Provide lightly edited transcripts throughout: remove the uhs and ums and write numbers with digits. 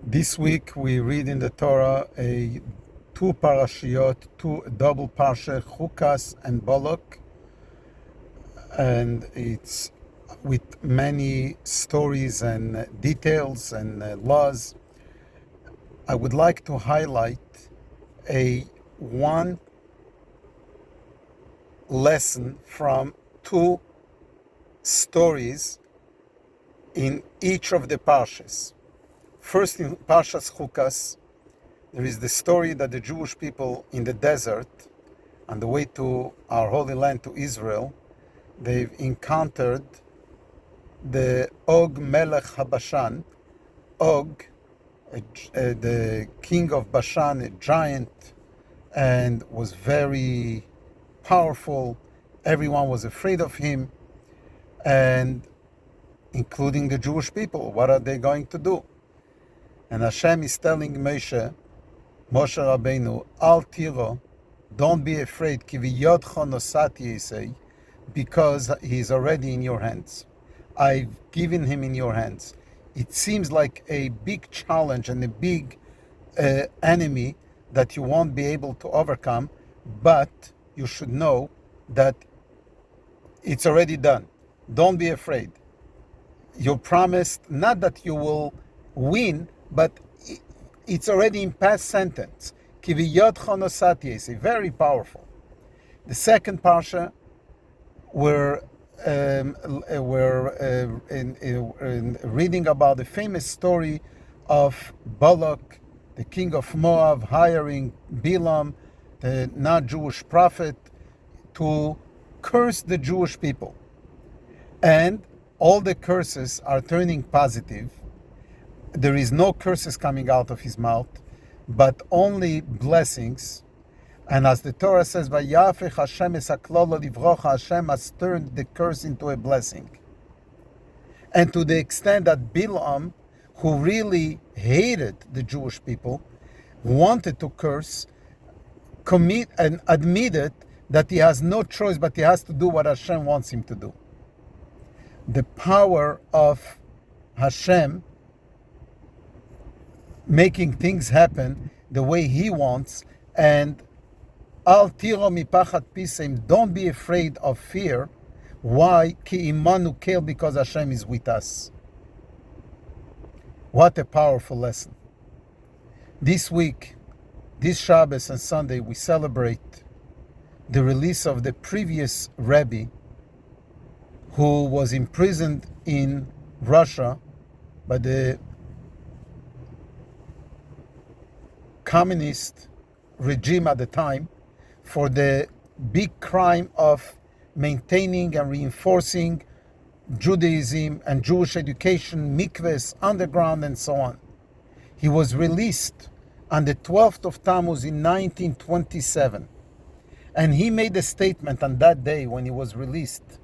This week we read in the Torah two parashiyot, two double parsha, Chukas and Balak, and it's with many stories and details and laws. I would like to highlight one lesson from two stories in each of the parshas. First, in Parshas Chukas, there is the story that the Jewish people in the desert, on the way to our Holy Land, to Israel, they've encountered the Og Melech HaBashan, Og, the king of Bashan, a giant, and was very powerful. Everyone was afraid of him, and including the Jewish people. What are they going to do? And Hashem is telling Moshe Rabbeinu, Al tiro, don't be afraid, ki v'yodcho nosati yisei, because he is already in your hands. I've given him in your hands. It seems like a big challenge and a big enemy that you won't be able to overcome, but you should know that it's already done. Don't be afraid. You're promised not that you will win, but it's already in past sentence. Ki v'yodcho nosati yisei, very powerful. The second parsha, we're reading about the famous story of Balak, the king of Moab, hiring Balaam, the not-Jewish prophet, to curse the Jewish people. And all the curses are turning positive. There is no curses coming out of his mouth, but only blessings. And as the Torah says, "Vayafech Hashem es haklolo livrocha," Hashem has turned the curse into a blessing. And to the extent that Balaam, who really hated the Jewish people, wanted to curse, commit and admitted that he has no choice, but he has to do what Hashem wants him to do. The power of Hashem making things happen the way he wants, and Al tiro mipachat piseim, don't be afraid of fear. Why? Ki imanu kel, because Hashem is with us. What a powerful lesson. This week, this Shabbos and Sunday, we celebrate the release of the previous Rebbe who was imprisoned in Russia by the communist regime at the time for the big crime of maintaining and reinforcing Judaism and Jewish education, mikvahs, underground, and so on. He was released on the 12th of Tammuz in 1927. And he made a statement on that day when he was released,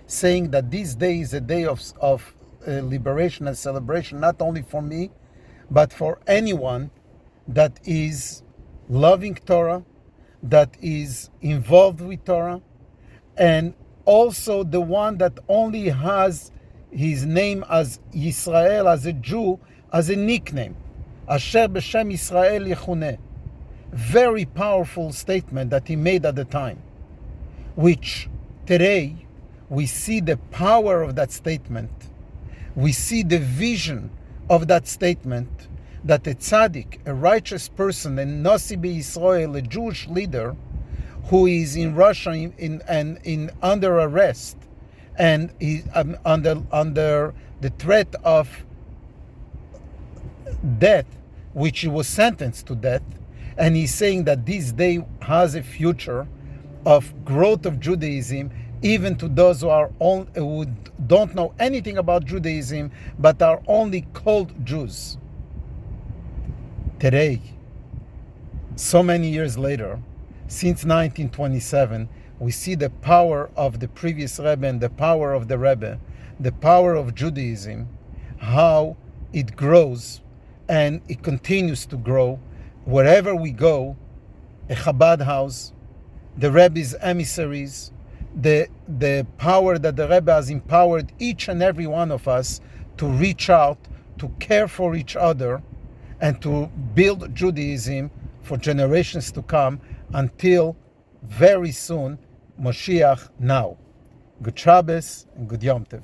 saying that this day is a day of liberation and celebration, not only for me, but for anyone that is loving Torah, that is involved with Torah, and also the one that only has his name as Yisrael, as a Jew, as a nickname. Asher b'shem Yisrael yechuneh. Very powerful statement that he made at the time, which today we see the power of that statement. We see the vision of that statement, that a tzaddik, a righteous person, a Nasi B'Yisrael, a Jewish leader, who is in Russia in under arrest and is under the threat of death, which he was sentenced to death, and he's saying that this day has a future of growth of Judaism, even to those who don't know anything about Judaism, but are only called Jews. Today, so many years later, since 1927, we see the power of the previous Rebbe and the power of the Rebbe, the power of Judaism, how it grows and it continues to grow. Wherever we go, a Chabad house, the Rebbe's emissaries, the power that the Rebbe has empowered each and every one of us to reach out to care for each other and to build Judaism for generations to come until very soon, Moshiach now. Good Shabbos and good Yom Tov.